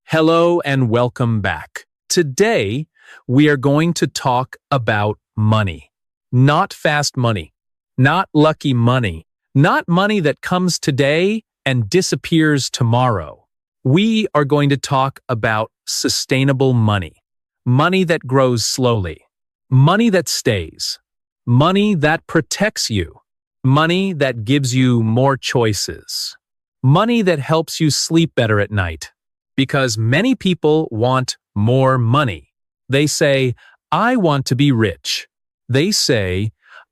Hello and welcome back. Today, we are going to talk about money. Not fast money, not lucky money, not money that comes today and disappears tomorrow. We are going to talk about sustainable money. Money that grows slowly. Money that stays. Money that protects you. Money that gives you more choices. Money that helps you sleep better at night. Because many people want more money. They say, I want to be rich. They say,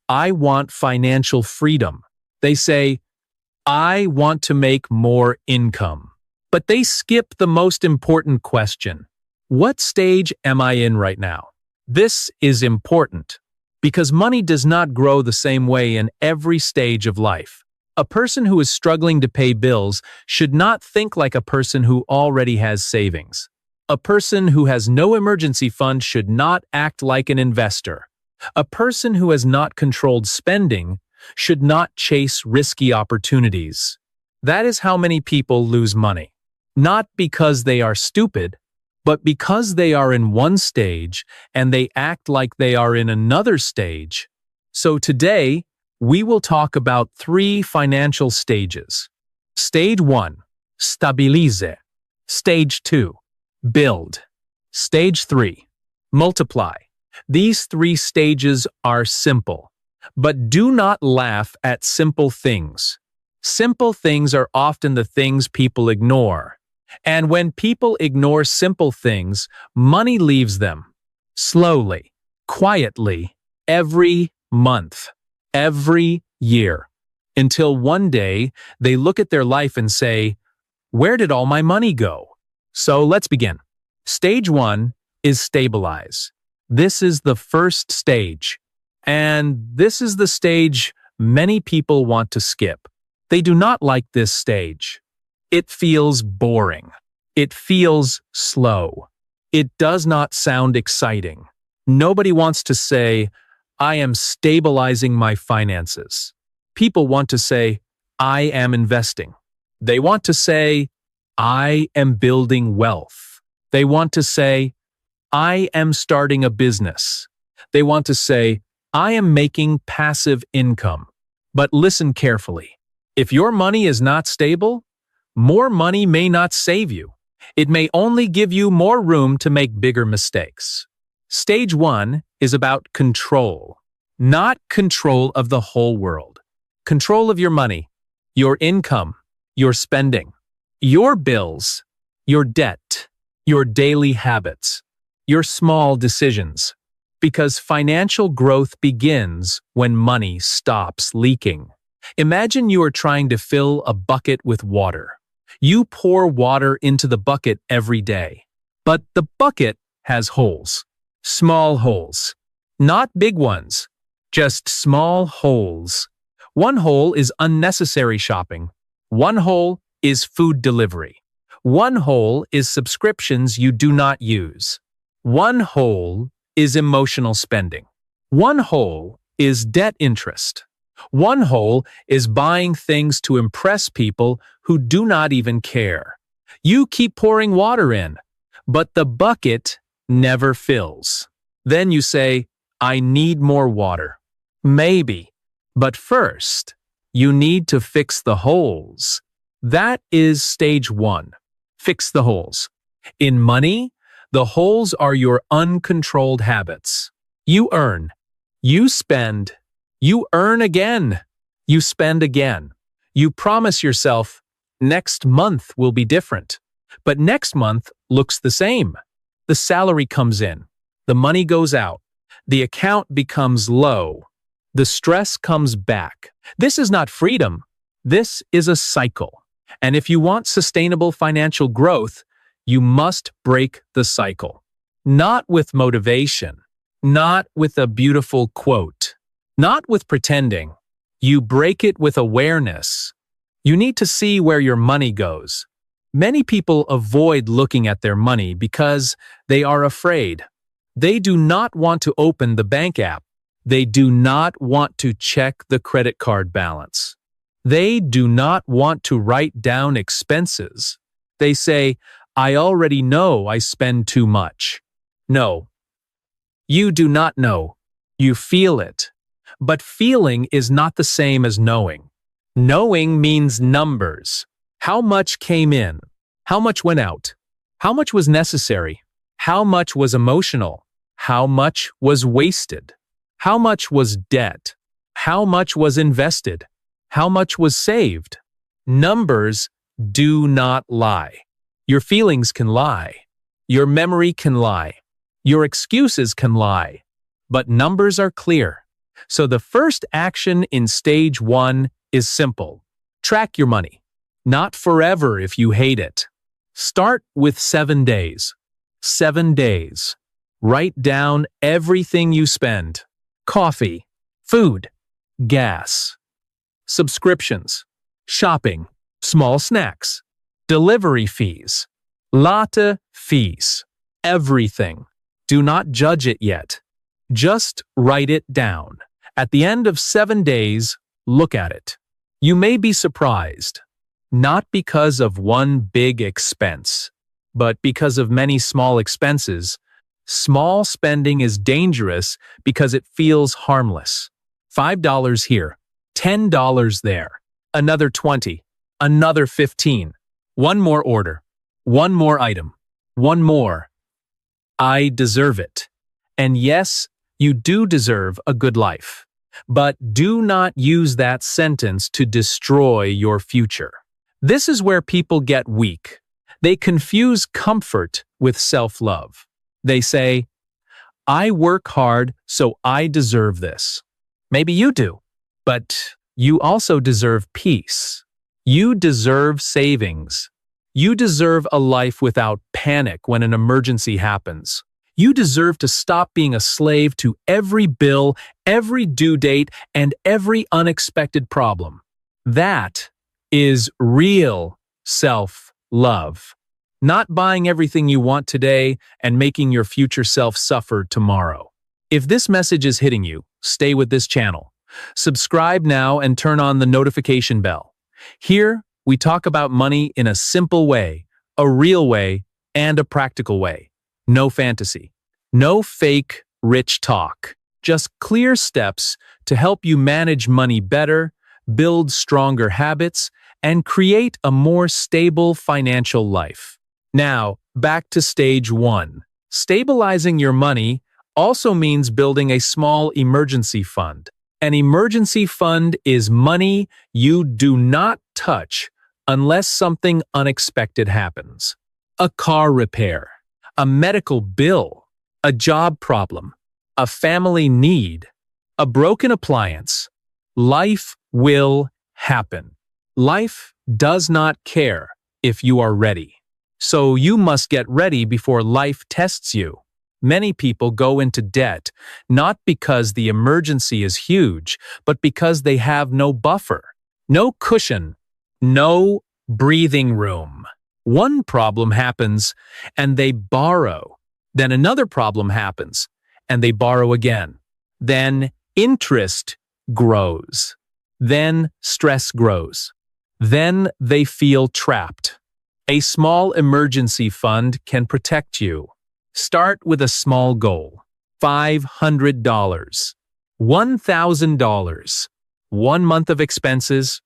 I want financial freedom. They say, I want to make more income. But they skip the most important question. What stage am I in right now? This is important because money does not grow the same way in every stage of life. A person who is struggling to pay bills should not think like a person who already has savings. A person who has no emergency fund should not act like an investor. A person who has not controlled spending should not chase risky opportunities. That is how many people lose money. Not because they are stupid, but because they are in one stage and they act like they are in another stage. So today, we will talk about 3 financial stages. Stage 1, stabilize. Stage 2, build. Stage 3, multiply. These 3 stages are simple, but do not laugh at simple things. Simple things are often the things people ignore. And when people ignore simple things, money leaves them. Slowly, quietly, every month. Every year, until one day they look at their life and say, where did all my money go? So let's begin. Stage 1 is stabilize. This is the first stage, and this is the stage many people want to skip. They do not like this stage. It feels boring. It feels slow. It does not sound exciting. Nobody wants to say, I am stabilizing my finances. People want to say, I am investing. They want to say, I am building wealth. They want to say, I am starting a business. They want to say, I am making passive income. But listen carefully. If your money is not stable, more money may not save you. It may only give you more room to make bigger mistakes. Stage 1 is about control, not control of the whole world. Control of your money, your income, your spending, your bills, your debt, your daily habits, your small decisions. Because financial growth begins when money stops leaking. Imagine you are trying to fill a bucket with water. You pour water into the bucket every day, but the bucket has holes. Small holes. Not big ones, just small holes. One hole is unnecessary shopping. One hole is food delivery. One hole is subscriptions you do not use. One hole is emotional spending. One hole is debt interest. One hole is buying things to impress people who do not even care. You keep pouring water in, but the bucket never fills. Then you say, I need more water. Maybe. But first, you need to fix the holes. That is stage 1. Fix the holes. In money, the holes are your uncontrolled habits. You earn. You spend. You earn again. You spend again. You promise yourself, next month will be different. But next month looks the same. The salary comes in. The money goes out. The account becomes low. The stress comes back. This is not freedom. This is a cycle. And if you want sustainable financial growth, you must break the cycle. Not with motivation. Not with a beautiful quote. Not with pretending. You break it with awareness. You need to see where your money goes. Many people avoid looking at their money because they are afraid. They do not want to open the bank app. They do not want to check the credit card balance. They do not want to write down expenses. They say, I already know I spend too much. No, you do not know. You feel it. But feeling is not the same as knowing. Knowing means numbers. How much came in? How much went out? How much was necessary? How much was emotional? How much was wasted? How much was debt? How much was invested? How much was saved? Numbers do not lie. Your feelings can lie. Your memory can lie. Your excuses can lie. But numbers are clear. So the first action in stage 1 is simple. Track your money. Not forever if you hate it. Start with 7 days. 7 days. Write down everything you spend. Coffee, food, gas, subscriptions, shopping, small snacks, delivery fees, latte fees, everything. Do not judge it yet. Just write it down. At the end of 7 days, look at it. You may be surprised, not because of one big expense, but because of many small expenses. Small spending is dangerous because it feels harmless. $5 here, $10 there, another 20, another 15. One more order, one more item, one more. I deserve it. And yes, you do deserve a good life. But do not use that sentence to destroy your future. This is where people get weak. They confuse comfort with self-love. They say, I work hard, so I deserve this. Maybe you do, but you also deserve peace. You deserve savings. You deserve a life without panic when an emergency happens. You deserve to stop being a slave to every bill, every due date, and every unexpected problem. That is real self-love. Not buying everything you want today and making your future self suffer tomorrow. If this message is hitting you, stay with this channel. Subscribe now and turn on the notification bell. Here, we talk about money in a simple way, a real way, and a practical way. No fantasy. No fake, rich talk. Just clear steps to help you manage money better, build stronger habits, and create a more stable financial life. Now, back to stage 1. Stabilizing your money also means building a small emergency fund. An emergency fund is money you do not touch unless something unexpected happens. A car repair, a medical bill, a job problem, a family need, a broken appliance. Life will happen. Life does not care if you are ready. So you must get ready before life tests you. Many people go into debt not because the emergency is huge, but because they have no buffer, no cushion, no breathing room. One problem happens and they borrow. Then another problem happens and they borrow again. Then interest grows. Then stress grows. Then they feel trapped. A small emergency fund can protect you. Start with a small goal. $500, $1,000, 1 month of expenses.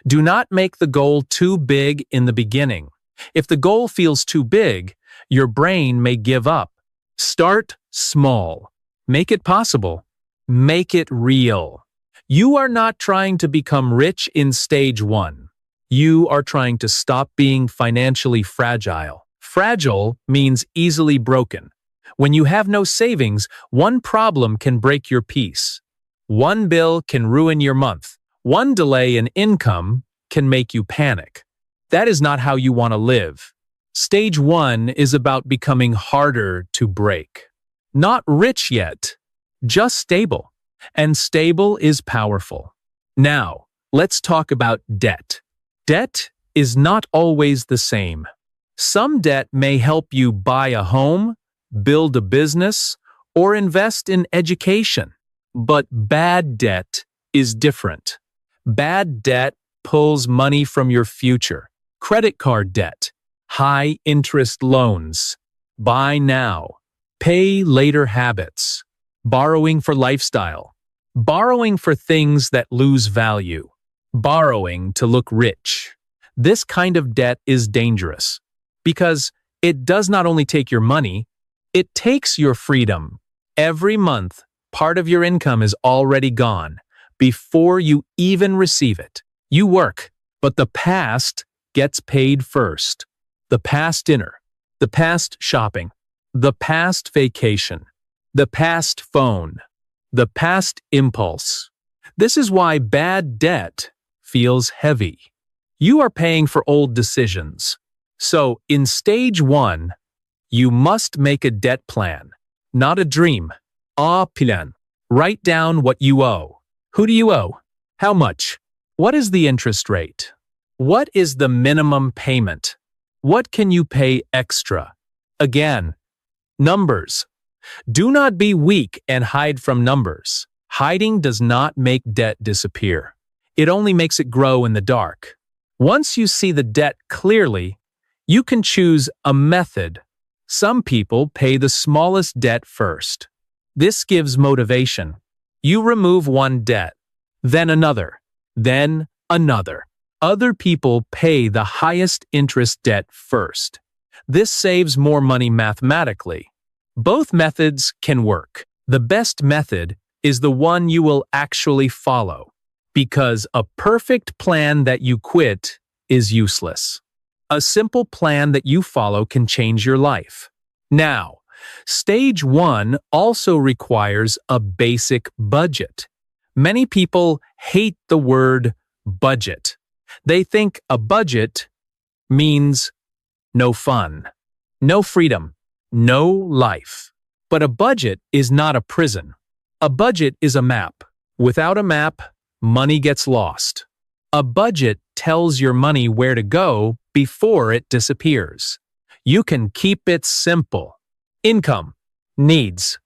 Do not make the goal too big in the beginning. If the goal feels too big, your brain may give up. Start small. Make it possible. Make it real. You are not trying to become rich in stage 1. You are trying to stop being financially fragile. Fragile means easily broken. When you have no savings, one problem can break your peace. One bill can ruin your month. One delay in income can make you panic. That is not how you want to live. Stage 1 is about becoming harder to break. Not rich yet, just stable. And stable is powerful. Now, let's talk about debt. Debt is not always the same. Some debt may help you buy a home, build a business, or invest in education. But bad debt is different. Bad debt pulls money from your future. Credit card debt, high-interest loans, buy now, pay later habits, borrowing for lifestyle, borrowing for things that lose value, borrowing to look rich. This kind of debt is dangerous because it does not only take your money, it takes your freedom. Every month, part of your income is already gone before you even receive it. You work, but the past gets paid first. The past dinner, the past shopping, the past vacation, the past phone, the past impulse. This is why bad debt feels heavy. You are paying for old decisions. So, in stage 1, you must make a debt plan, not a dream. A plan. Write down what you owe. Who do you owe? How much? What is the interest rate? What is the minimum payment? What can you pay extra? Again, numbers. Do not be weak and hide from numbers. Hiding does not make debt disappear. It only makes it grow in the dark. Once you see the debt clearly, you can choose a method. Some people pay the smallest debt first. This gives motivation. You remove one debt, then another, then another. Other people pay the highest interest debt first. This saves more money mathematically. Both methods can work. The best method is the one you will actually follow, because a perfect plan that you quit is useless. A simple plan that you follow can change your life. Now, stage 1 also requires a basic budget. Many people hate the word budget. They think a budget means no fun, no freedom, no life. But a budget is not a prison. A budget is a map. Without a map, money gets lost. A budget tells your money where to go before it disappears. You can keep it simple. Income, needs,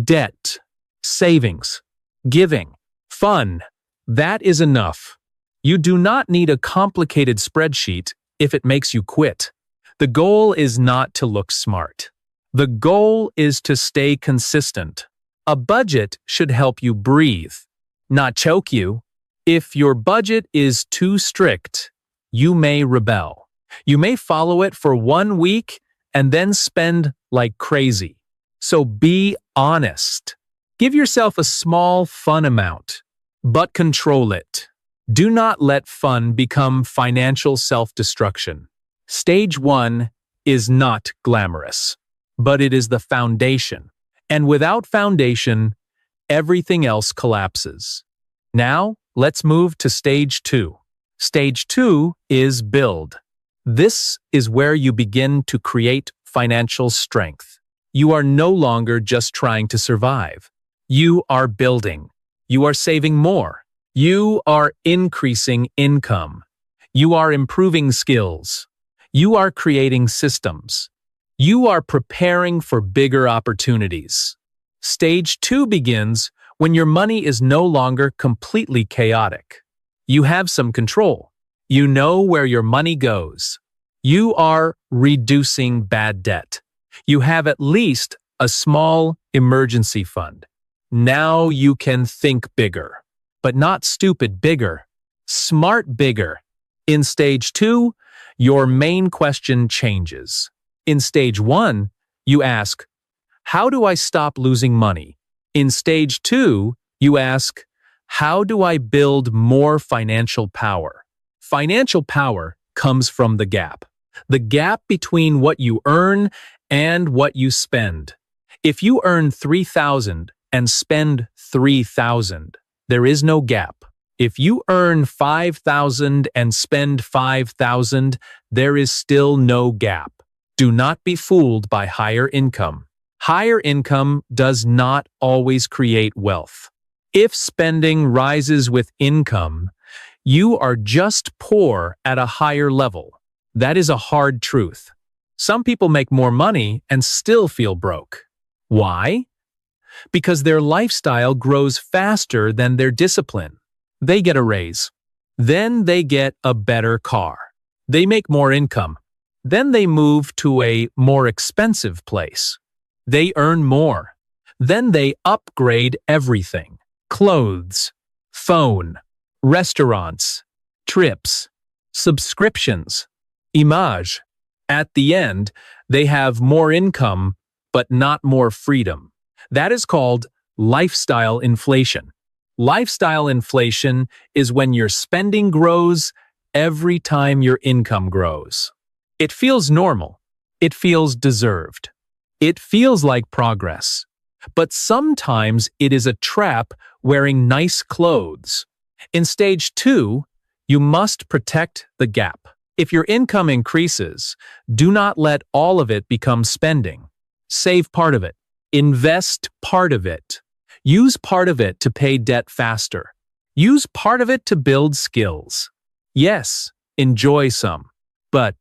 debt, savings, giving, fun. That is enough. You do not need a complicated spreadsheet if it makes you quit. The goal is not to look smart. The goal is to stay consistent. A budget should help you breathe, not choke you. If your budget is too strict, you may rebel. You may follow it for 1 week and then spend like crazy. So be honest. Give yourself a small fun amount, but control it. Do not let fun become financial self-destruction. Stage 1 is not glamorous, but it is the foundation. And without foundation, everything else collapses. Now, let's move to stage 2. Stage 2 is build. This is where you begin to create financial strength. You are no longer just trying to survive. You are building. You are saving more. You are increasing income. You are improving skills. You are creating systems. You are preparing for bigger opportunities. Stage 2 begins when your money is no longer completely chaotic. You have some control. You know where your money goes. You are reducing bad debt. You have at least a small emergency fund. Now you can think bigger, but not stupid bigger, smart bigger. In stage 2, your main question changes. In stage 1, you ask, how do I stop losing money? In stage 2, you ask, how do I build more financial power? Financial power comes from the gap between what you earn and what you spend. If you earn $3,000 and spend $3,000, there is no gap. If you earn $5,000 and spend $5,000, there is still no gap. Do not be fooled by higher income. Higher income does not always create wealth. If spending rises with income, you are just poor at a higher level. That is a hard truth. Some people make more money and still feel broke. Why? Because their lifestyle grows faster than their discipline. They get a raise. Then they get a better car. They make more income. Then they move to a more expensive place. They earn more. Then they upgrade everything: clothes, phone, restaurants, trips, subscriptions, image. At the end, they have more income, but not more freedom. That is called lifestyle inflation. Lifestyle inflation is when your spending grows every time your income grows. It feels normal. It feels deserved. It feels like progress. But sometimes it is a trap wearing nice clothes. In stage 2, you must protect the gap. If your income increases, do not let all of it become spending. Save part of it. Invest part of it. Use part of it to pay debt faster. Use part of it to build skills. Yes, enjoy some, but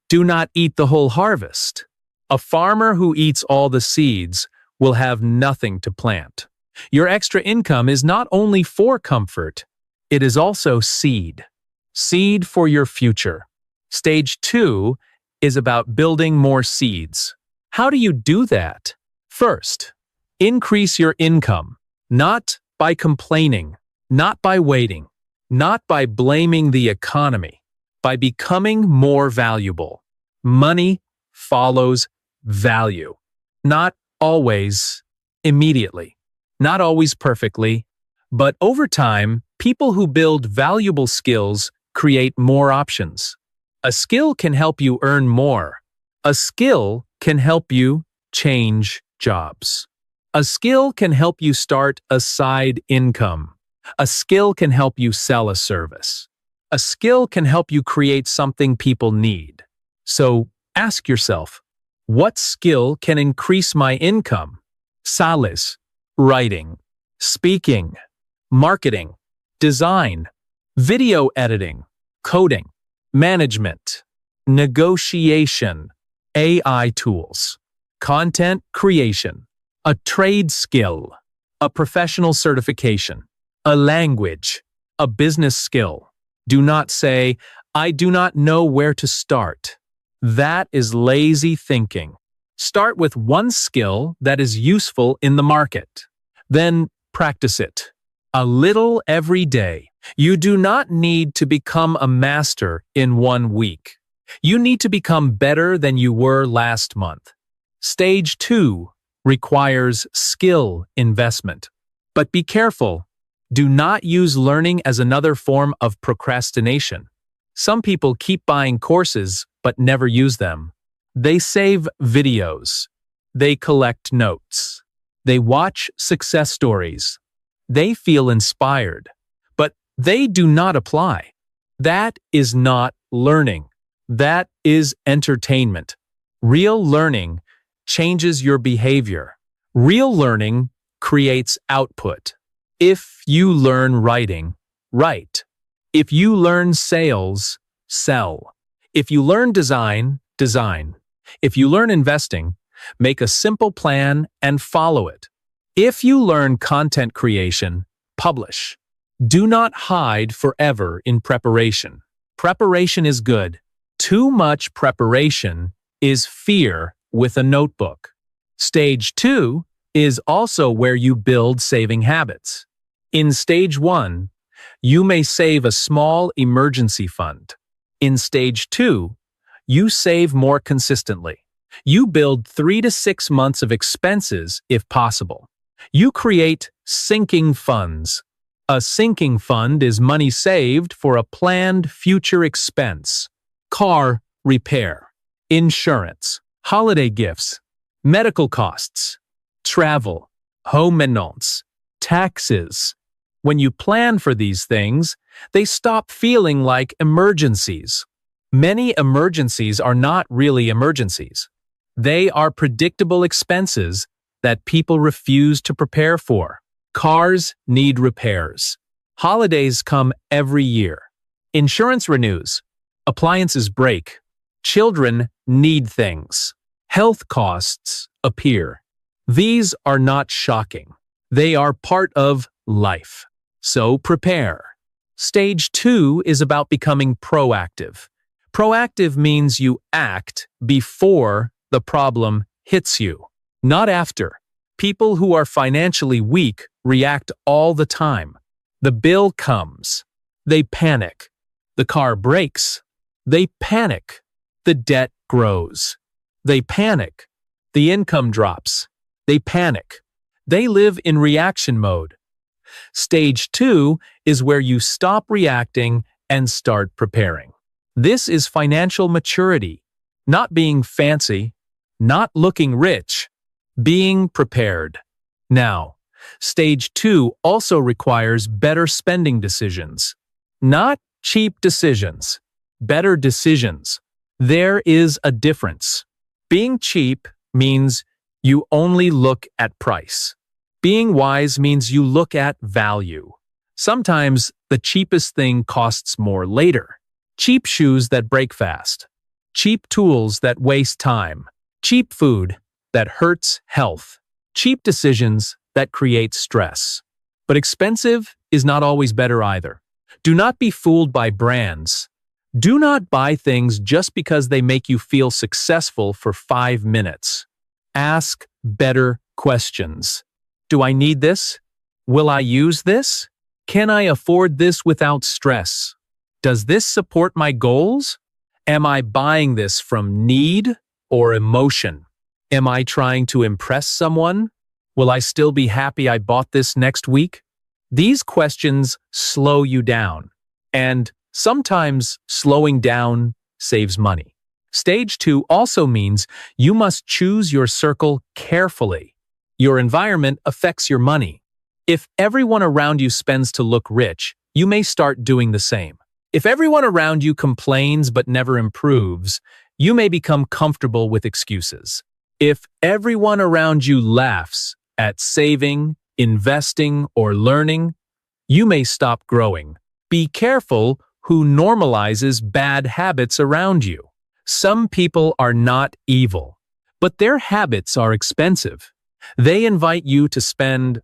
do not eat the whole harvest. A farmer who eats all the seeds will have nothing to plant. Your extra income is not only for comfort, it is also seed. Seed for your future. Stage 2 is about building more seeds. How do you do that? First, increase your income, not by complaining, not by waiting, not by blaming the economy, by becoming more valuable. Money follows value. Not always immediately, not always perfectly, but over time, people who build valuable skills create more options. A skill can help you earn more. A skill can help you change jobs. A skill can help you start a side income. A skill can help you sell a service. A skill can help you create something people need. So ask yourself, what skill can increase my income? Sales, writing, speaking, marketing, design, video editing, coding, management, negotiation, AI tools, content creation, a trade skill, a professional certification, a language, a business skill. Do not say, I do not know where to start. That is lazy thinking. Start with one skill that is useful in the market. Then practice it. A little every day. You do not need to become a master in 1 week. You need to become better than you were last month. Stage 2 requires skill investment. But be careful. Do not use learning as another form of procrastination. Some people keep buying courses but never use them. They save videos. They collect notes. They watch success stories. They feel inspired. But they do not apply. That is not learning. That is entertainment. Real learning changes your behavior. Real learning creates output. If you learn writing, write. If you learn sales, sell. If you learn design, design. If you learn investing, make a simple plan and follow it. If you learn content creation, publish. Do not hide forever in preparation. Preparation is good. Too much preparation is fear with a notebook. Stage 2 is also where you build saving habits. In stage 1, you may save a small emergency fund. In stage 2, you save more consistently. You build 3 to 6 months of expenses if possible. You create sinking funds. A sinking fund is money saved for a planned future expense. Car repair, insurance, holiday gifts, medical costs, travel, home maintenance, taxes. When you plan for these things, they stop feeling like emergencies. Many emergencies are not really emergencies. They are predictable expenses that people refuse to prepare for. Cars need repairs. Holidays come every year. Insurance renews. Appliances break. Children need things. Health costs appear. These are not shocking. They are part of life. So prepare. Stage 2 is about becoming proactive. Proactive means you act before the problem hits you, not after. People who are financially weak react all the time. The bill comes. They panic. The car breaks. They panic. The debt grows. They panic. The income drops. They panic. They live in reaction mode. Stage 2 is where you stop reacting and start preparing. This is financial maturity, not being fancy, not looking rich, being prepared. Now, stage 2 also requires better spending decisions. Not cheap decisions, better decisions. There is a difference. Being cheap means you only look at price. Being wise means you look at value. Sometimes the cheapest thing costs more later. Cheap shoes that break fast. Cheap tools that waste time. Cheap food that hurts health. Cheap decisions that create stress. But expensive is not always better either. Do not be fooled by brands. Do not buy things just because they make you feel successful for 5 minutes. Ask better questions. Do I need this? Will I use this? Can I afford this without stress? Does this support my goals? Am I buying this from need or emotion? Am I trying to impress someone? Will I still be happy I bought this next week? These questions slow you down, and sometimes slowing down saves money. Stage 2 also means you must choose your circle carefully. Your environment affects your money. If everyone around you spends to look rich, you may start doing the same. If everyone around you complains but never improves, you may become comfortable with excuses. If everyone around you laughs at saving, investing, or learning, you may stop growing. Be careful who normalizes bad habits around you. Some people are not evil, but their habits are expensive. They invite you to spend.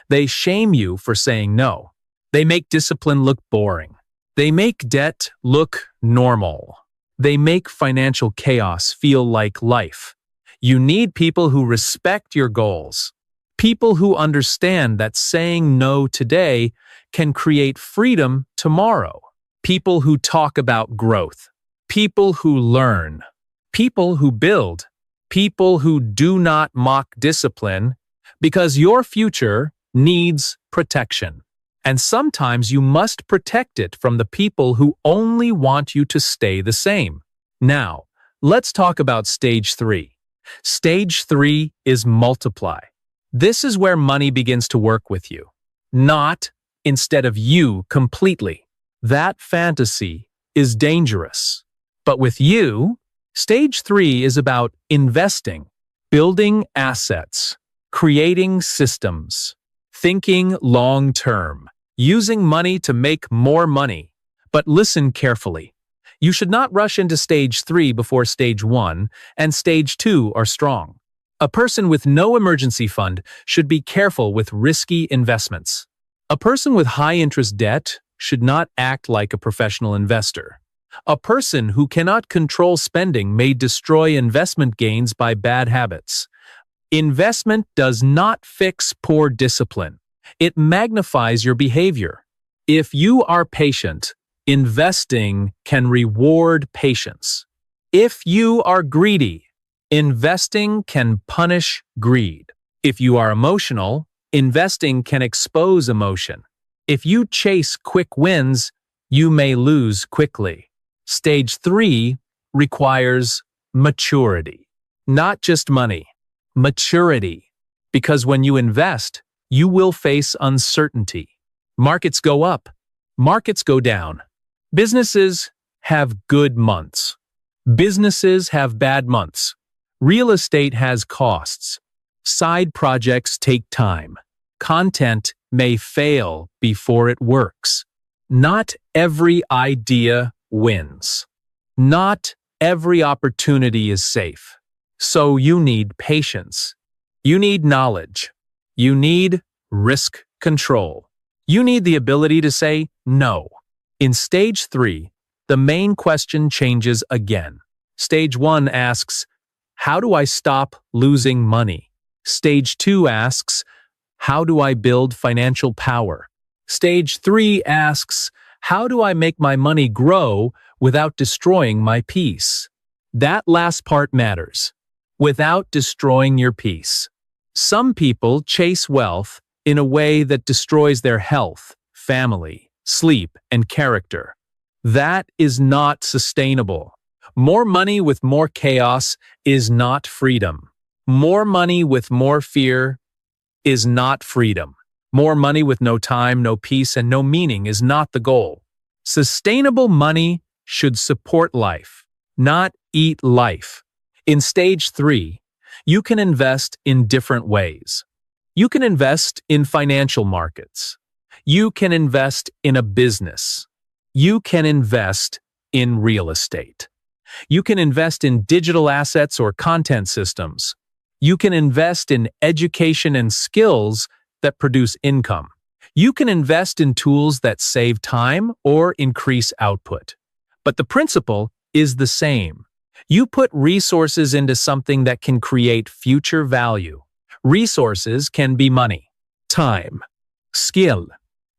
They shame you for saying no. They make discipline look boring. They make debt look normal. They make financial chaos feel like life. You need people who respect your goals. People who understand that saying no today can create freedom tomorrow. People who talk about growth. People who learn. People who build. People who do not mock discipline, because your future needs protection. And sometimes you must protect it from the people who only want you to stay the same. Now, let's talk about stage 3. Stage 3 is multiply. This is where money begins to work with you, not instead of you completely. That fantasy is dangerous. But with you, stage 3 is about investing, building assets, creating systems, thinking long-term, using money to make more money. But listen carefully. You should not rush into stage 3 before stage 1 and stage 2 are strong. A person with no emergency fund should be careful with risky investments. A person with high-interest debt should not act like a professional investor. A person who cannot control spending may destroy investment gains by bad habits. Investment does not fix poor discipline. It magnifies your behavior. If you are patient, investing can reward patience. If you are greedy, investing can punish greed. If you are emotional, investing can expose emotion. If you chase quick wins, you may lose quickly. Stage 3 requires maturity. Not just money, maturity. Because when you invest, you will face uncertainty. Markets go up, markets go down. Businesses have good months. Businesses have bad months. Real estate has costs. Side projects take time. Content may fail before it works. Not every idea wins. Not every opportunity is safe. So you need patience. You need knowledge. You need risk control. You need the ability to say no. In stage 3, the main question changes again. Stage 1 asks, how do I stop losing money? Stage 2 asks, how do I build financial power? Stage 3 asks, how do I make my money grow without destroying my peace? That last part matters. Without destroying your peace. Some people chase wealth in a way that destroys their health, family, sleep, and character. That is not sustainable. More money with more chaos is not freedom. More money with more fear is not freedom. More money with no time, no peace, and no meaning is not the goal. Sustainable money should support life, not eat life. In stage 3, you can invest in different ways. You can invest in financial markets. You can invest in a business. You can invest in real estate. You can invest in digital assets or content systems. You can invest in education and skills that produce income. You can invest in tools that save time or increase output. But the principle is the same. You put resources into something that can create future value. Resources can be money, time, skill,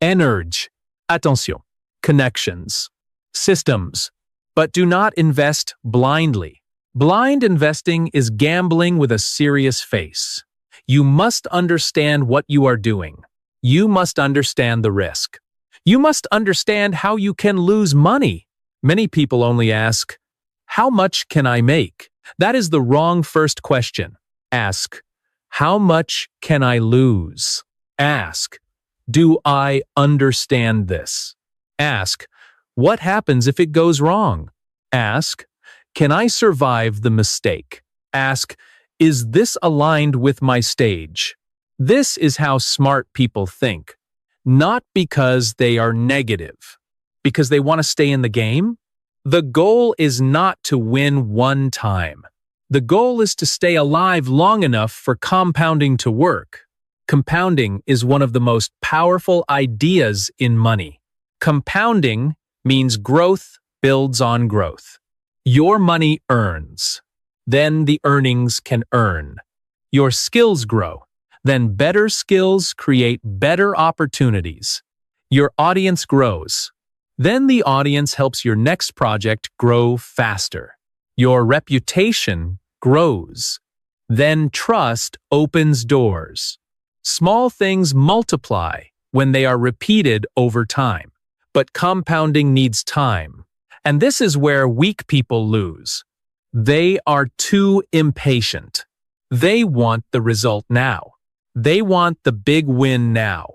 energy, attention, connections, systems. But do not invest blindly. Blind investing is gambling with a serious face. You must understand what you are doing. You must understand the risk. You must understand how you can lose money. Many people only ask, how much can I make? That is the wrong first question. Ask, how much can I lose? Ask, do I understand this? Ask, what happens if it goes wrong? Ask, can I survive the mistake? Ask, is this aligned with my stage? This is how smart people think. Not because they are negative. Because they want to stay in the game? The goal is not to win one time. The goal is to stay alive long enough for compounding to work. Compounding is one of the most powerful ideas in money. Compounding means growth builds on growth. Your money earns. Then the earnings can earn. Your skills grow. Then better skills create better opportunities. Your audience grows. Then the audience helps your next project grow faster. Your reputation grows. Then trust opens doors. Small things multiply when they are repeated over time. But compounding needs time. And this is where weak people lose. They are too impatient. They want the result now. They want the big win now.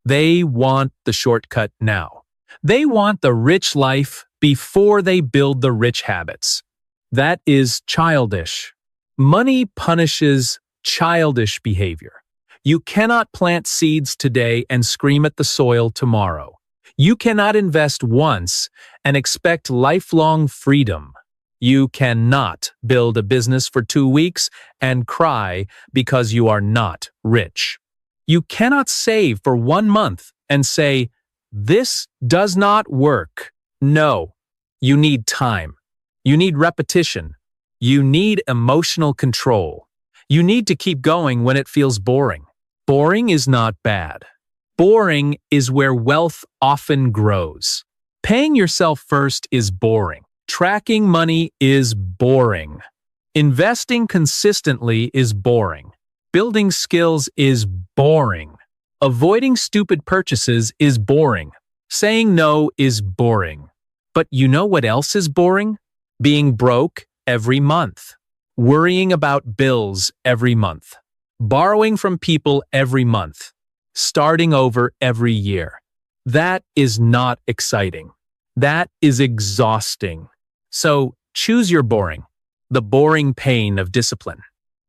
They want the shortcut now. They want the rich life before they build the rich habits. That is childish. Money punishes childish behavior. You cannot plant seeds today and scream at the soil tomorrow. You cannot invest once and expect lifelong freedom. You cannot build a business for 2 weeks and cry because you are not rich. You cannot save for 1 month and say, this does not work. No, you need time. You need repetition. You need emotional control. You need to keep going when it feels boring. Boring is not bad. Boring is where wealth often grows. Paying yourself first is boring. Tracking money is boring. Investing consistently is boring. Building skills is boring. Avoiding stupid purchases is boring. Saying no is boring. But you know what else is boring? Being broke every month. Worrying about bills every month. Borrowing from people every month. Starting over every year. That is not exciting. That is exhausting. So choose your boring. The boring pain of discipline.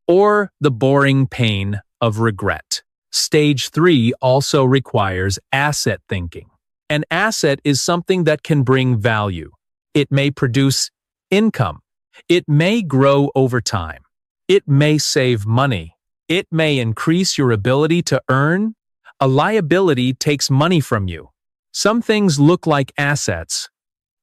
Or the boring pain of regret. Stage 3 also requires asset thinking. An asset is something that can bring value. It may produce income. It may grow over time. It may save money. It may increase your ability to earn. A liability takes money from you. Some things look like assets,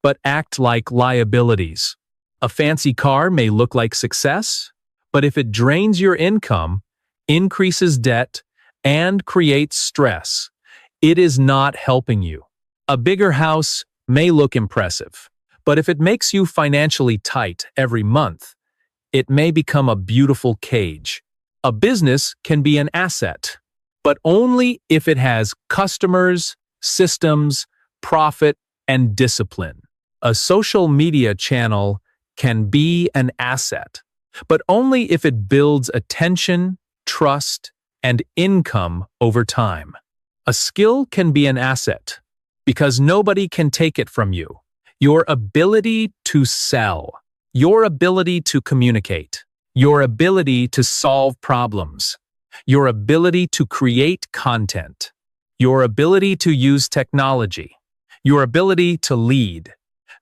but act like liabilities. A fancy car may look like success, but if it drains your income, increases debt, and creates stress, it is not helping you. A bigger house may look impressive, but if it makes you financially tight every month, it may become a beautiful cage. A business can be an asset, but only if it has customers, systems, profit, and discipline. A social media channel can be an asset, but only if it builds attention, trust, and income over time. A skill can be an asset because nobody can take it from you. Your ability to sell, your ability to communicate, your ability to solve problems, your ability to create content, your ability to use technology, your ability to lead.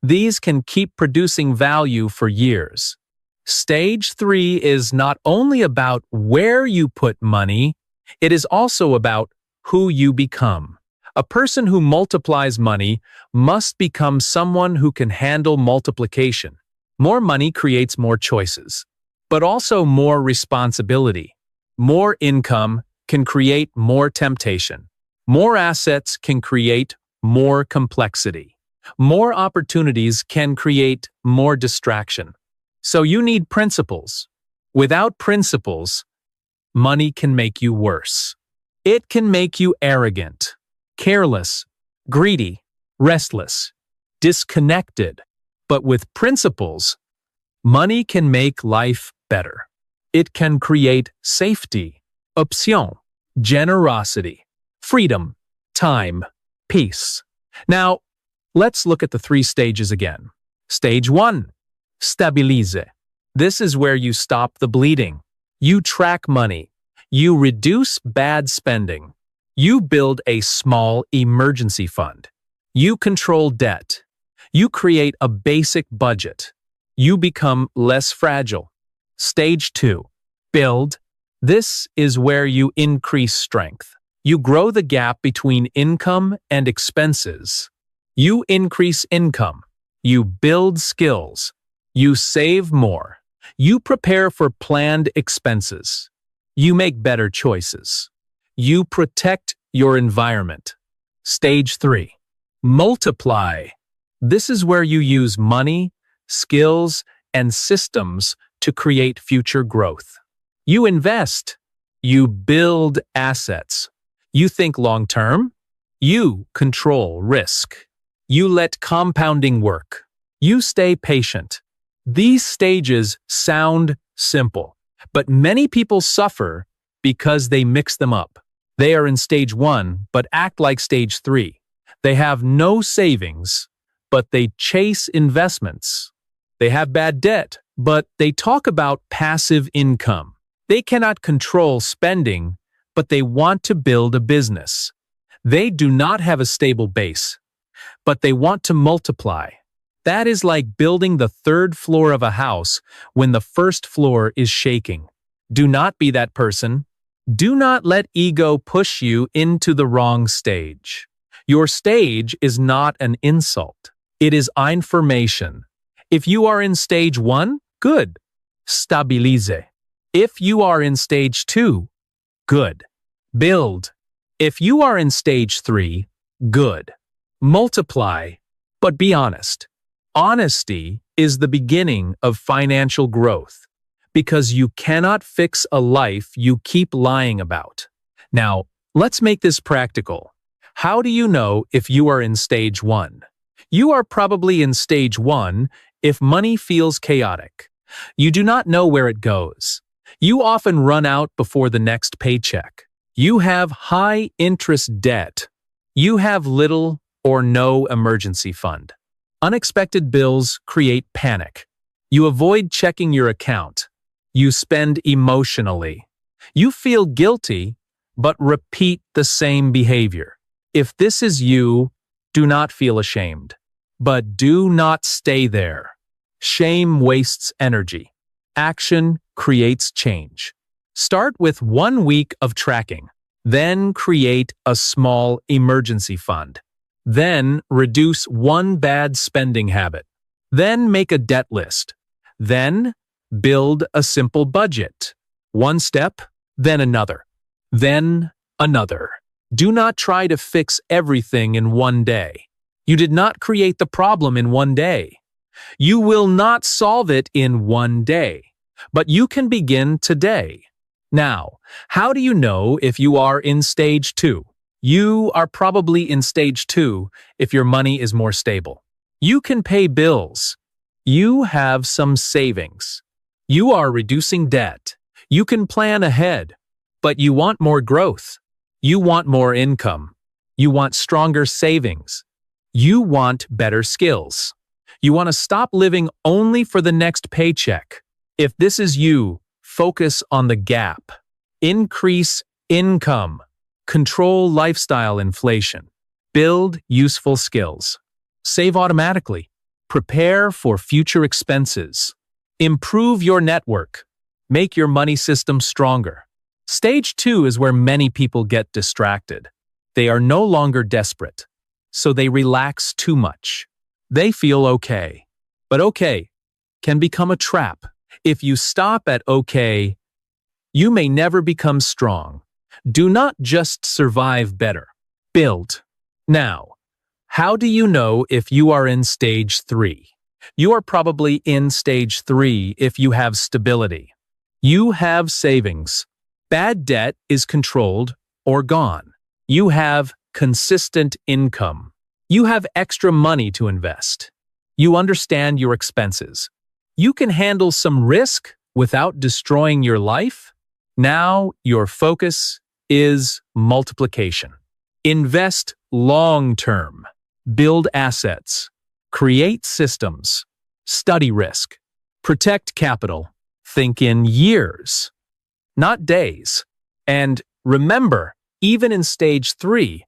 These can keep producing value for years. Stage 3 is not only about where you put money, it is also about who you become. A person who multiplies money must become someone who can handle multiplication. More money creates more choices, but also more responsibility. More income can create more temptation. More assets can create more complexity. More opportunities can create more distraction. So you need principles. Without principles, money can make you worse. It can make you arrogant, careless, greedy, restless, disconnected. But with principles, money can make life better. It can create safety, option, generosity, freedom, time, peace. Now, let's look at the 3 stages again. Stage 1. Stabilize. This is where you stop the bleeding. You track money. You reduce bad spending. You build a small emergency fund. You control debt. You create a basic budget. You become less fragile. Stage 2. Build. This is where you increase strength. You grow the gap between income and expenses. You increase income. You build skills. You save more. You prepare for planned expenses. You make better choices. You protect your environment. Stage 3. Multiply. This is where you use money, skills, and systems to create future growth. You invest. You build assets. You think long-term. You control risk. You let compounding work. You stay patient. These stages sound simple, but many people suffer because they mix them up. They are in stage 1, but act like stage 3. They have no savings, but they chase investments. They have bad debt, but they talk about passive income. They cannot control spending, but they want to build a business. They do not have a stable base, but they want to multiply. That is like building the 3rd floor of a house when the 1st floor is shaking. Do not be that person. Do not let ego push you into the wrong stage. Your stage is not an insult. It is information. If you are in stage 1, good. Stabilize. If you are in stage 2, good. Build. If you are in stage 3, good. Multiply. But be honest. Honesty is the beginning of financial growth because you cannot fix a life you keep lying about. Now, let's make this practical. How do you know if you are in stage 1? You are probably in stage 1 if money feels chaotic. You do not know where it goes. You often run out before the next paycheck. You have high interest debt. You have little or no emergency fund. Unexpected bills create panic. You avoid checking your account. You spend emotionally. You feel guilty, but repeat the same behavior. If this is you, do not feel ashamed. But do not stay there. Shame wastes energy. Action creates change. Start with 1 week of tracking. Then create a small emergency fund. Then reduce one bad spending habit. Then make a debt list. Then build a simple budget. One step, then another. Then another. Do not try to fix everything in one day. You did not create the problem in one day. You will not solve it in one day, but you can begin today. Now, how do you know if you are in stage 2? You are probably in stage 2 if your money is more stable. You can pay bills. You have some savings. You are reducing debt. You can plan ahead, but you want more growth. You want more income. You want stronger savings. You want better skills. You want to stop living only for the next paycheck. If this is you, focus on the gap. Increase income. Control lifestyle inflation. Build useful skills. Save automatically. Prepare for future expenses. Improve your network. Make your money system stronger. Stage 2 is where many people get distracted. They are no longer desperate, so they relax too much. They feel okay. But okay can become a trap. If you stop at okay, you may never become strong. Do not just survive better. Build. Now, how do you know if you are in stage 3? You are probably in stage 3 if you have stability. You have savings. Bad debt is controlled or gone. You have consistent income. You have extra money to invest. You understand your expenses. You can handle some risk without destroying your life. Now your focus is multiplication. Invest long-term. Build assets. Create systems. Study risk. Protect capital. Think in years, not days. And remember, even in stage 3,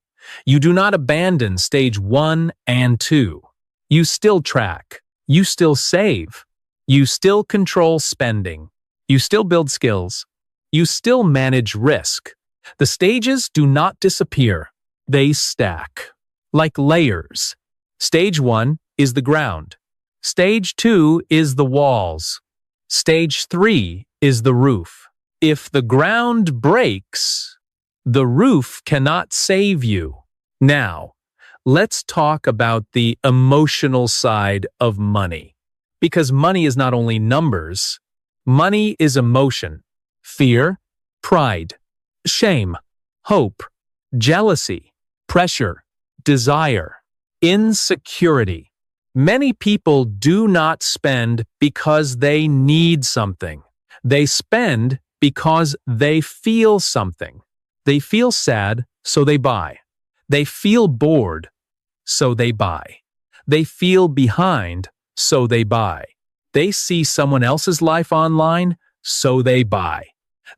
you do not abandon stage 1 and 2. You still track. You still save. You still control spending. You still build skills. You still manage risk. The stages do not disappear. They stack. Like layers. Stage 1 is the ground. Stage 2 is the walls. Stage 3 is the roof. If the ground breaks, the roof cannot save you. Now, let's talk about the emotional side of money. Because money is not only numbers, money is emotion, fear, pride, shame, hope, jealousy, pressure, desire, insecurity. Many people do not spend because they need something. They spend because they feel something. They feel sad, so they buy. They feel bored, so they buy. They feel behind, so they buy. They see someone else's life online, so they buy.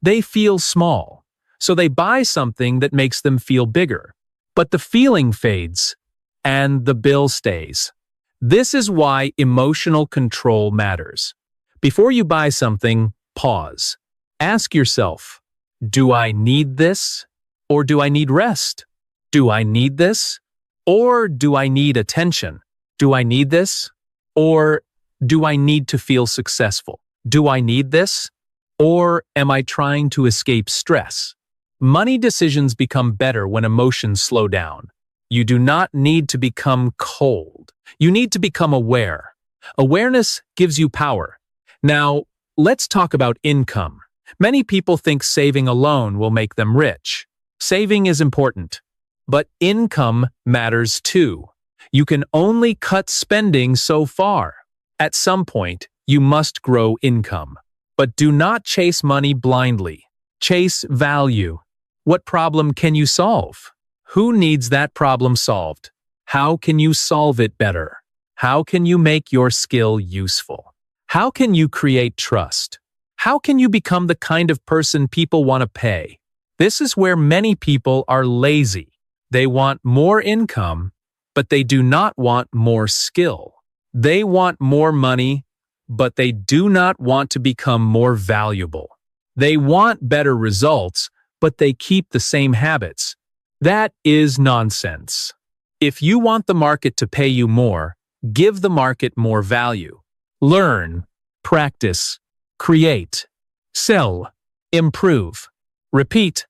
They feel small, so they buy something that makes them feel bigger. But the feeling fades, and the bill stays. This is why emotional control matters. Before you buy something, pause. Ask yourself, do I need this? Or do I need rest? Do I need this? Or do I need attention? Do I need this? Or do I need to feel successful? Do I need this? Or am I trying to escape stress? Money decisions become better when emotions slow down. You do not need to become cold. You need to become aware. Awareness gives you power. Now, let's talk about income. Many people think saving alone will make them rich. Saving is important, but income matters too. You can only cut spending so far. At some point, you must grow income. But do not chase money blindly. Chase value. What problem can you solve? Who needs that problem solved? How can you solve it better? How can you make your skill useful? How can you create trust? How can you become the kind of person people want to pay? This is where many people are lazy. They want more income, but they do not want more skill. They want more money, but they do not want to become more valuable. They want better results, but they keep the same habits. That is nonsense. If you want the market to pay you more, give the market more value. Learn, practice, create, sell, improve. Repeat,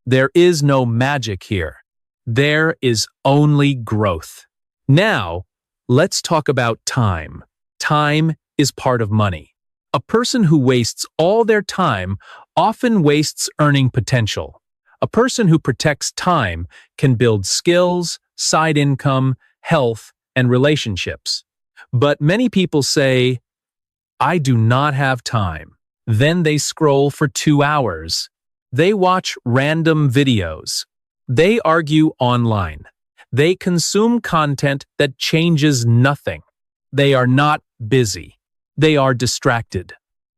there is no magic here. There is only growth. Now, let's talk about time. Time is part of money. A person who wastes all their time often wastes earning potential. A person who protects time can build skills, side income, health, and relationships. But many people say, I do not have time. Then they scroll for 2 hours. They watch random videos. They argue online. They consume content that changes nothing. They are not busy. They are distracted.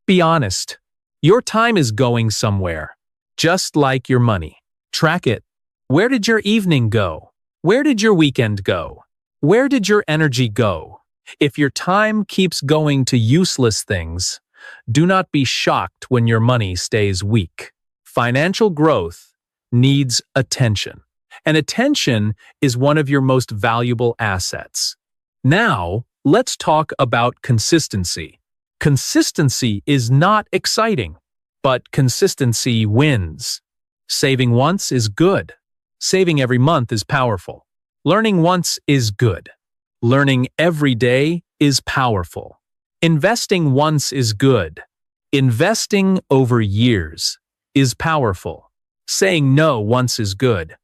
Be honest. Your time is going somewhere, just like your money. Track it. Where did your evening go? Where did your weekend go? Where did your energy go? If your time keeps going to useless things, do not be shocked when your money stays weak. Financial growth needs attention, and attention is one of your most valuable assets. Now, let's talk about consistency. Consistency is not exciting, but consistency wins. Saving once is good. Saving every month is powerful. Learning once is good. Learning every day is powerful. Investing once is good. Investing over years is powerful. Saying no once is good.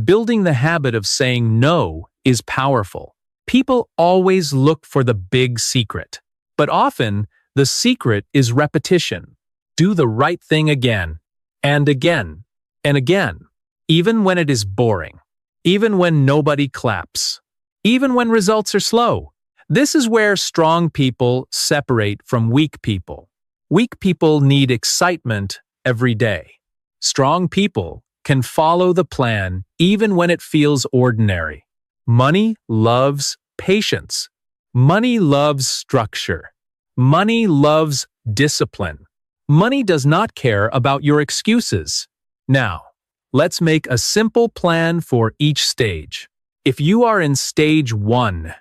Building the habit of saying no is powerful. People always look for the big secret, but often the secret is repetition. Do the right thing again, and again, and again, even when it is boring, even when nobody claps, even when results are slow. This is where strong people separate from weak people. Weak people need excitement every day. Strong people can follow the plan even when it feels ordinary. Money loves patience. Money loves structure. Money loves discipline. Money does not care about your excuses. Now, let's make a simple plan for each stage. If you are in stage 1,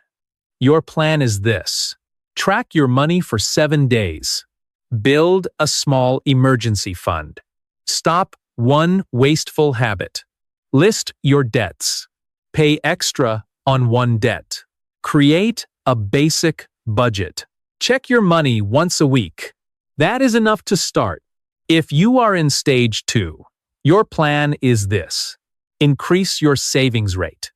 your plan is this. Track your money for 7 days. Build a small emergency fund. Stop one wasteful habit. List your debts. Pay extra on one debt. Create a basic budget. Check your money once a week. That is enough to start. If you are in stage 2, your plan is this. Increase your savings rate.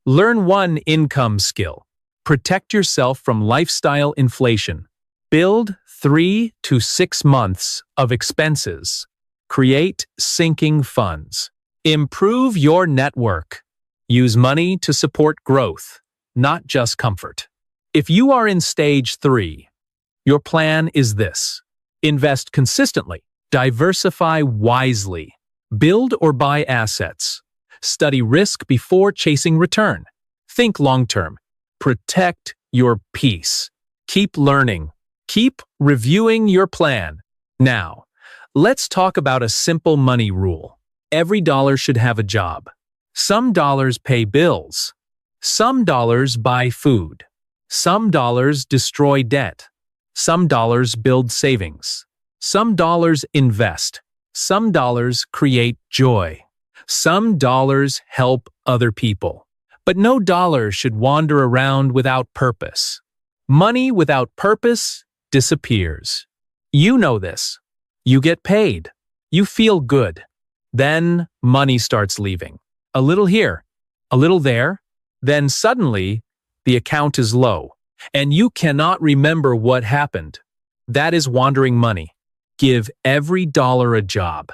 Learn one income skill. Protect yourself from lifestyle inflation. Build 3 to 6 months of expenses. Create sinking funds. Improve your network. Use money to support growth, not just comfort. If you are in stage 3, your plan is this. Invest consistently. Diversify wisely. Build or buy assets. Study risk before chasing return. Think long-term. Protect your peace. Keep learning. Keep reviewing your plan. Now, let's talk about a simple money rule. Every dollar should have a job. Some dollars pay bills. Some dollars buy food. Some dollars destroy debt. Some dollars build savings. Some dollars invest. Some dollars create joy. Some dollars help other people. But no dollar should wander around without purpose. Money without purpose disappears. You know this. You get paid. You feel good. Then money starts leaving. A little here, a little there. Then suddenly, the account is low, and you cannot remember what happened. That is wandering money. Give every dollar a job.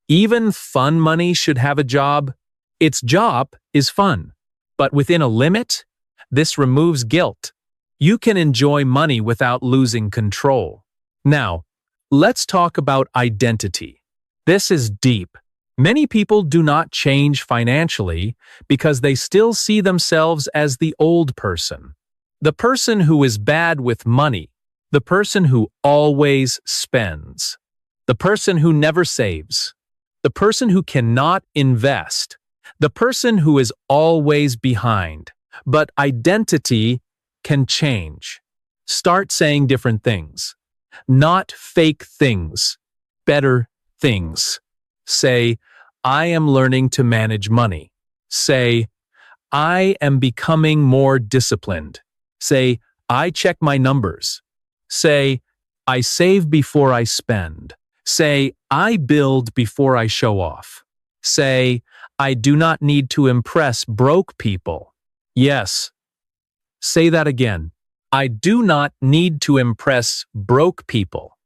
Even fun money should have a job. Its job is fun. But within a limit, this removes guilt. You can enjoy money without losing control. Now, let's talk about identity. This is deep. Many people do not change financially because they still see themselves as the old person. The person who is bad with money. The person who always spends. The person who never saves. The person who cannot invest. The person who is always behind. but identity can change. Start saying different things. Not fake things, better things. Say, I am learning to manage money. Say, I am becoming more disciplined. Say, I check my numbers. Say, I save before I spend. Say, I build before I show off. Say, I do not need to impress broke people. Yes. Say that again. I do not need to impress broke people.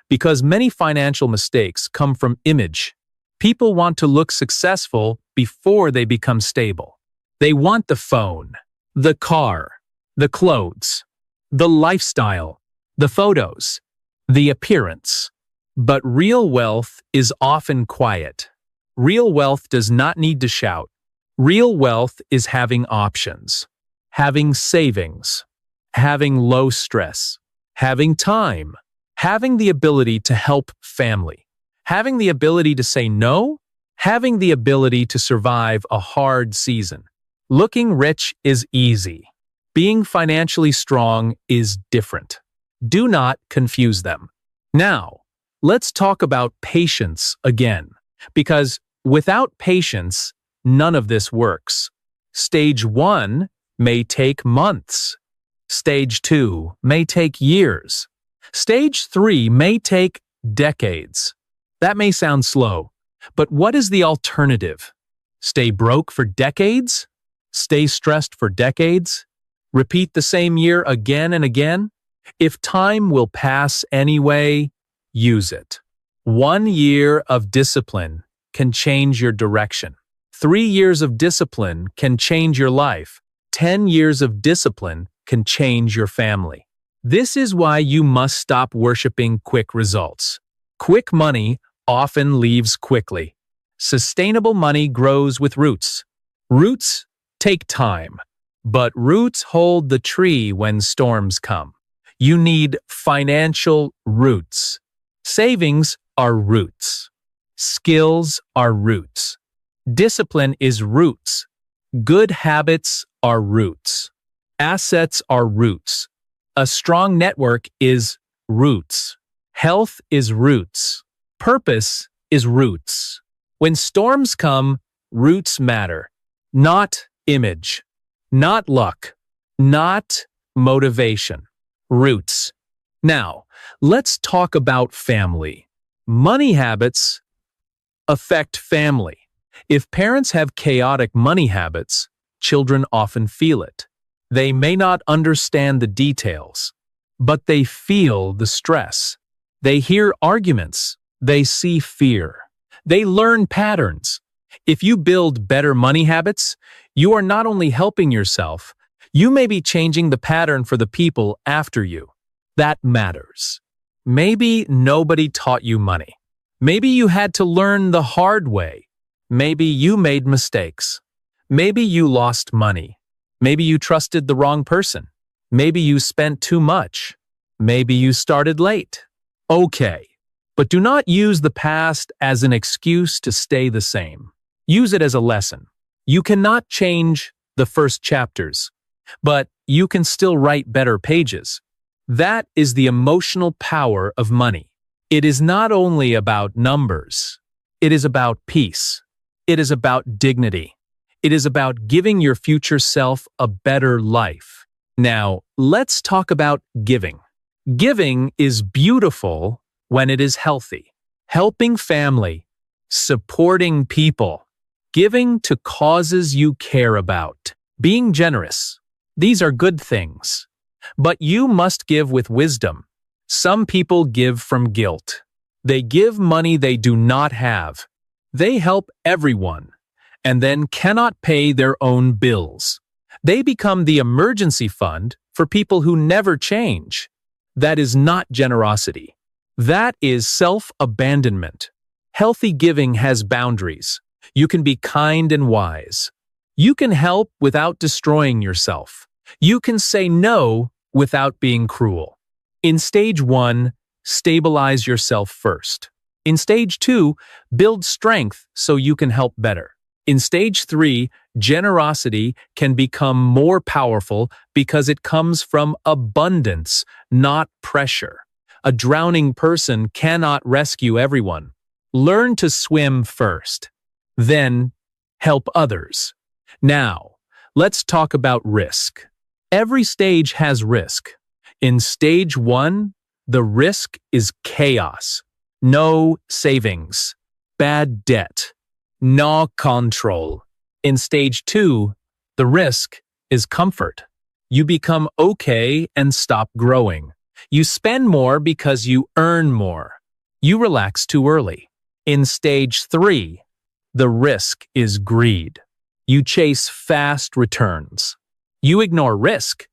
Because many financial mistakes come from image. People want to look successful before they become stable. They want the phone, the car, the clothes, the lifestyle, the photos, the appearance. But real wealth is often quiet. Real wealth does not need to shout. Real wealth is having options, having savings, having low stress, having time, having the ability to help family, having the ability to say no, having the ability to survive a hard season. Looking rich is easy. Being financially strong is different. Do not confuse them. Now, let's talk about patience again, because without patience, none of this works. Stage 1 may take months. Stage 2 may take years. Stage 3 may take decades. That may sound slow, but what is the alternative? Stay broke for decades? Stay stressed for decades? Repeat the same year again and again? If time will pass anyway, use it. 1 year of discipline can change your direction. 3 years of discipline can change your life. 10 years of discipline can change your family. This is why you must stop worshiping quick results. Quick money often leaves quickly. Sustainable money grows with roots. Roots take time, but roots hold the tree when storms come. You need financial roots. Savings are roots. Skills are roots. Discipline is roots. Good habits are roots. Assets are roots. A strong network is roots. Health is roots. Purpose is roots. When storms come, roots matter. Not image. Not luck. Not motivation. Roots. Now, let's talk about family. Money habits affect family. If parents have chaotic money habits, children often feel it. They may not understand the details, but they feel the stress. They hear arguments. They see fear. They learn patterns. If you build better money habits, you are not only helping yourself, you may be changing the pattern for the people after you. That matters. Maybe nobody taught you money. Maybe you had to learn the hard way. Maybe you made mistakes. Maybe you lost money. Maybe you trusted the wrong person. Maybe you spent too much. Maybe you started late. Okay, but do not use the past as an excuse to stay the same. Use it as a lesson. You cannot change the first chapters, but you can still write better pages. That is the emotional power of money. It is not only about numbers. It is about peace. It is about dignity. It is about giving your future self a better life. Now, let's talk about giving. Giving is beautiful when it is healthy. Helping family, supporting people, giving to causes you care about, being generous. These are good things. But you must give with wisdom. Some people give from guilt. They give money they do not have. They help everyone, and then cannot pay their own bills. They become the emergency fund for people who never change. That is not generosity. That is self-abandonment. Healthy giving has boundaries. You can be kind and wise. You can help without destroying yourself. You can say no without being cruel. In stage 1, stabilize yourself first. In stage 2, build strength so you can help better. In stage 3, generosity can become more powerful because it comes from abundance, not pressure. A drowning person cannot rescue everyone. Learn to swim first, then help others. Now, let's talk about risk. Every stage has risk. In stage 1, the risk is chaos. No savings, bad debt, no control. In stage 2, the risk is comfort. You become okay and stop growing. You spend more because you earn more. You relax too early. In stage 3, the risk is greed. You chase fast returns. You ignore risk.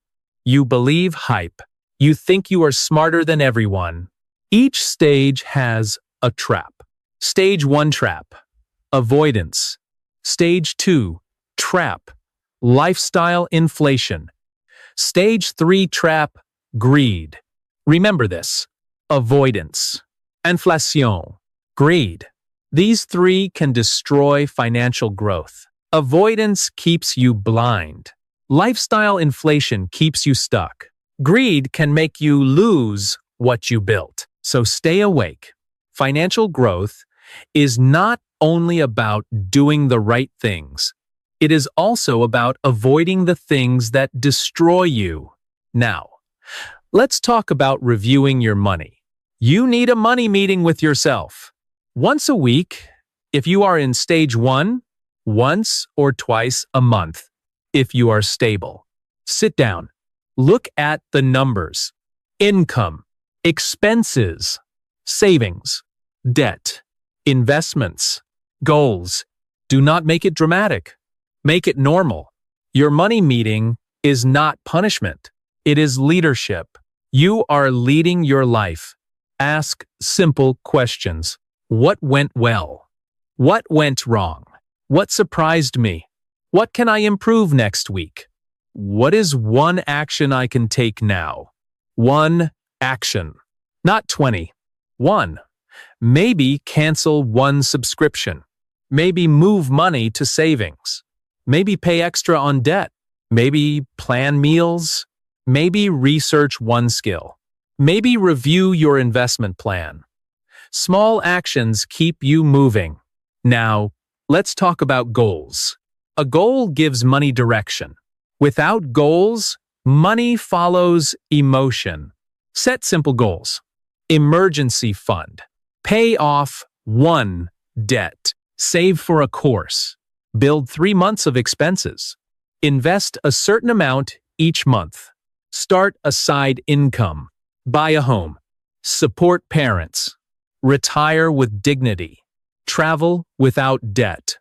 You believe hype. You think you are smarter than everyone. Each stage has a trap. Stage 1 trap, avoidance. Stage 2, trap, lifestyle inflation. Stage 3 trap, greed. Remember this, avoidance, inflation, greed. These 3 can destroy financial growth. Avoidance keeps you blind. Lifestyle inflation keeps you stuck. Greed can make you lose what you built. So stay awake. Financial growth is not only about doing the right things. It is also about avoiding the things that destroy you. Now, let's talk about reviewing your money. You need a money meeting with yourself. Once a week, if you are in stage 1, once or twice a month, if you are stable. Sit down. Look at the numbers. Income, expenses, savings, debt, investments, goals. Do not make it dramatic. Make it normal. Your money meeting is not punishment. It is leadership. You are leading your life. Ask simple questions. What went well? What went wrong? What surprised me? What can I improve next week? What is one action I can take now? One action, not 20. 1. Maybe cancel one subscription. Maybe move money to savings. Maybe pay extra on debt. Maybe plan meals. Maybe research one skill. Maybe review your investment plan. Small actions keep you moving. Now, let's talk about goals. A goal gives money direction. Without goals, money follows emotion. Set simple goals. Emergency fund. Pay off one debt. Save for a course. Build 3 months of expenses. Invest a certain amount each month. Start a side income. Buy a home. Support parents. Retire with dignity. Travel without debt.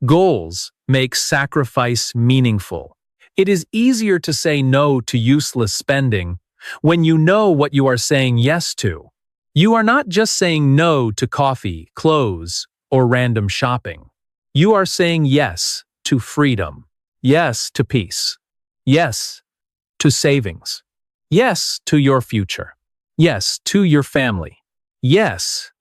Goals make sacrifice meaningful. It is easier to say no to useless spending when you know what you are saying yes to. You are not just saying no to coffee, clothes, or random shopping. You are saying yes to freedom, yes to peace, yes to savings, yes to your future, yes to your family, yes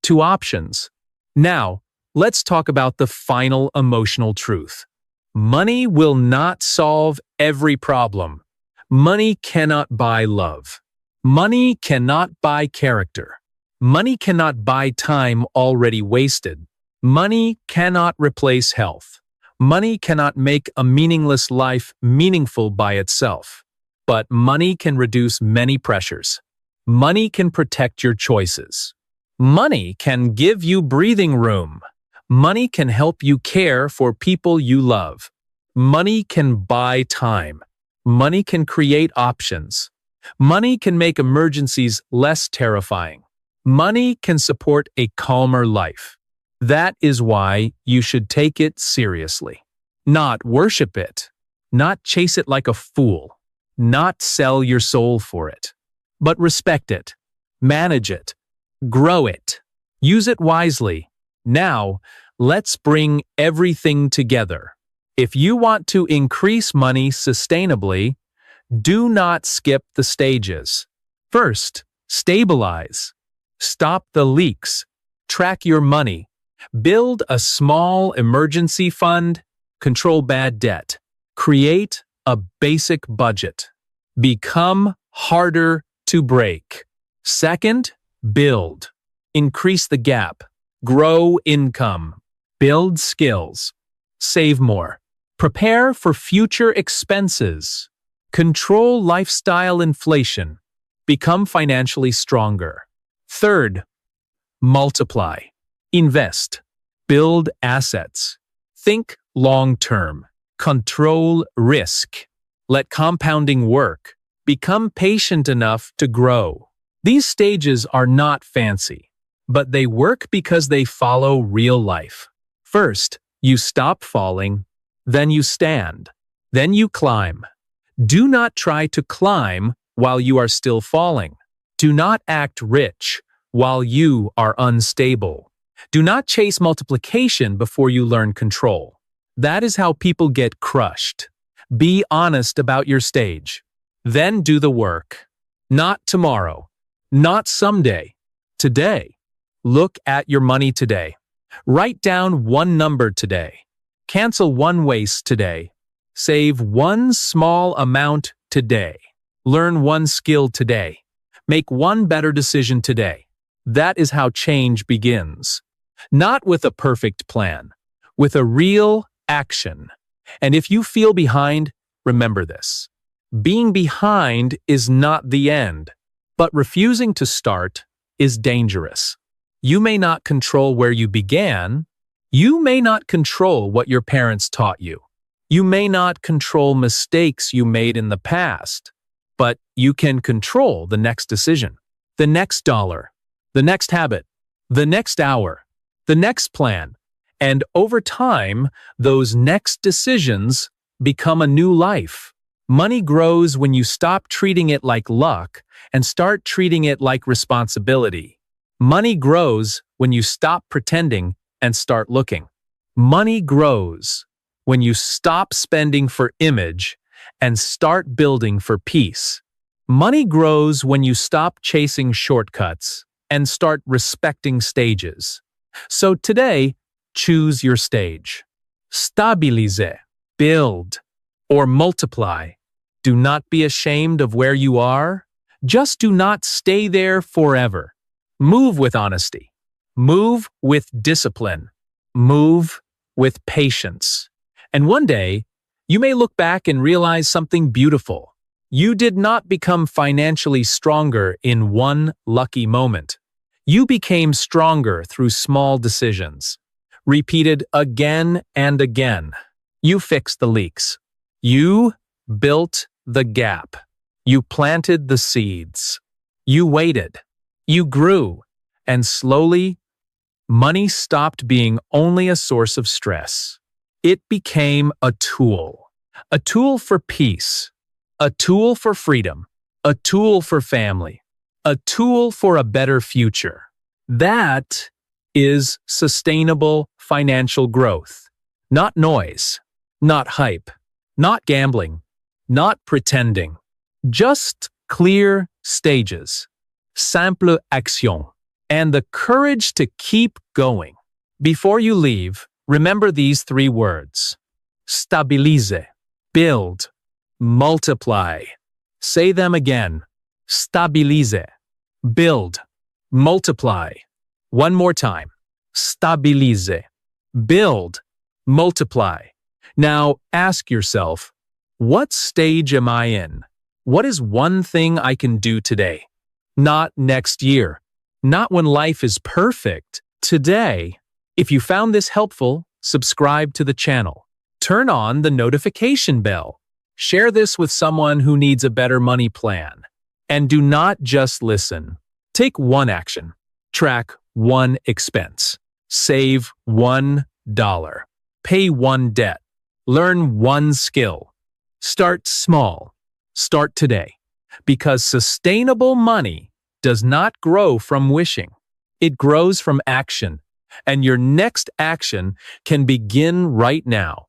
to options. Now, let's talk about the final emotional truth. Money will not solve every problem. Money cannot buy love. Money cannot buy character. Money cannot buy time already wasted. Money cannot replace health. Money cannot make a meaningless life meaningful by itself. But money can reduce many pressures. Money can protect your choices. Money can give you breathing room. Money can help you care for people you love. Money can buy time. Money can create options. Money can make emergencies less terrifying. Money can support a calmer life. That is why you should take it seriously. Not worship it. Not chase it like a fool. Not sell your soul for it. But respect it. Manage it. Grow it. Use it wisely. Now, let's bring everything together. If you want to increase money sustainably, do not skip the stages. First, stabilize. Stop the leaks. Track your money. Build a small emergency fund. Control bad debt. Create a basic budget. Become harder to break. Second, build. Increase the gap. Grow income. Build skills. Save more. Prepare for future expenses. Control lifestyle inflation. Become financially stronger. Third, multiply. Invest. Build assets. Think long-term. Control risk. Let compounding work. Become patient enough to grow. These stages are not fancy, but they work because they follow real life. First, you stop falling, then you stand, then you climb. Do not try to climb while you are still falling. Do not act rich while you are unstable. Do not chase multiplication before you learn control. That is how people get crushed. Be honest about your stage. Then do the work. Not tomorrow. Not someday. Today. Look at your money today. Write down one number today. Cancel one waste today. Save one small amount today. Learn one skill today. Make one better decision today. That is how change begins. Not with a perfect plan, with a real action. And if you feel behind, remember this. Being behind is not the end, but refusing to start is dangerous. You may not control where you began. You may not control what your parents taught you. You may not control mistakes you made in the past, but you can control the next decision, the next dollar, the next habit, the next hour, the next plan. And over time, those next decisions become a new life. Money grows when you stop treating it like luck and start treating it like responsibility. Money grows when you stop pretending and start looking. Money grows when you stop spending for image and start building for peace. Money grows when you stop chasing shortcuts and start respecting stages. So today, choose your stage. Stabilize, build, or multiply. Do not be ashamed of where you are. Just do not stay there forever. Move with honesty. Move with discipline. Move with patience. And one day, you may look back and realize something beautiful. You did not become financially stronger in one lucky moment. You became stronger through small decisions, repeated again and again. You fixed the leaks. You built the gap. You planted the seeds. You waited. You grew. And slowly, money stopped being only a source of stress. It became a tool for peace, a tool for freedom, a tool for family, a tool for a better future. That is sustainable financial growth. Not noise, not hype, not gambling, not pretending. Just clear stages, simple action, and the courage to keep going. Before you leave, remember these three words. Stabilize, build, multiply. Say them again. Stabilize, build, multiply. One more time. Stabilize, build, multiply. Now ask yourself, what stage am I in? What is one thing I can do today? Not next year. Not when life is perfect. Today. If you found this helpful, subscribe to the channel. Turn on the notification bell. Share this with someone who needs a better money plan. And do not just listen. Take one action. Track one expense. Save $1. Pay one debt. Learn one skill. Start small. Start today. Because sustainable money does not grow from wishing. It grows from action. And your next action can begin right now.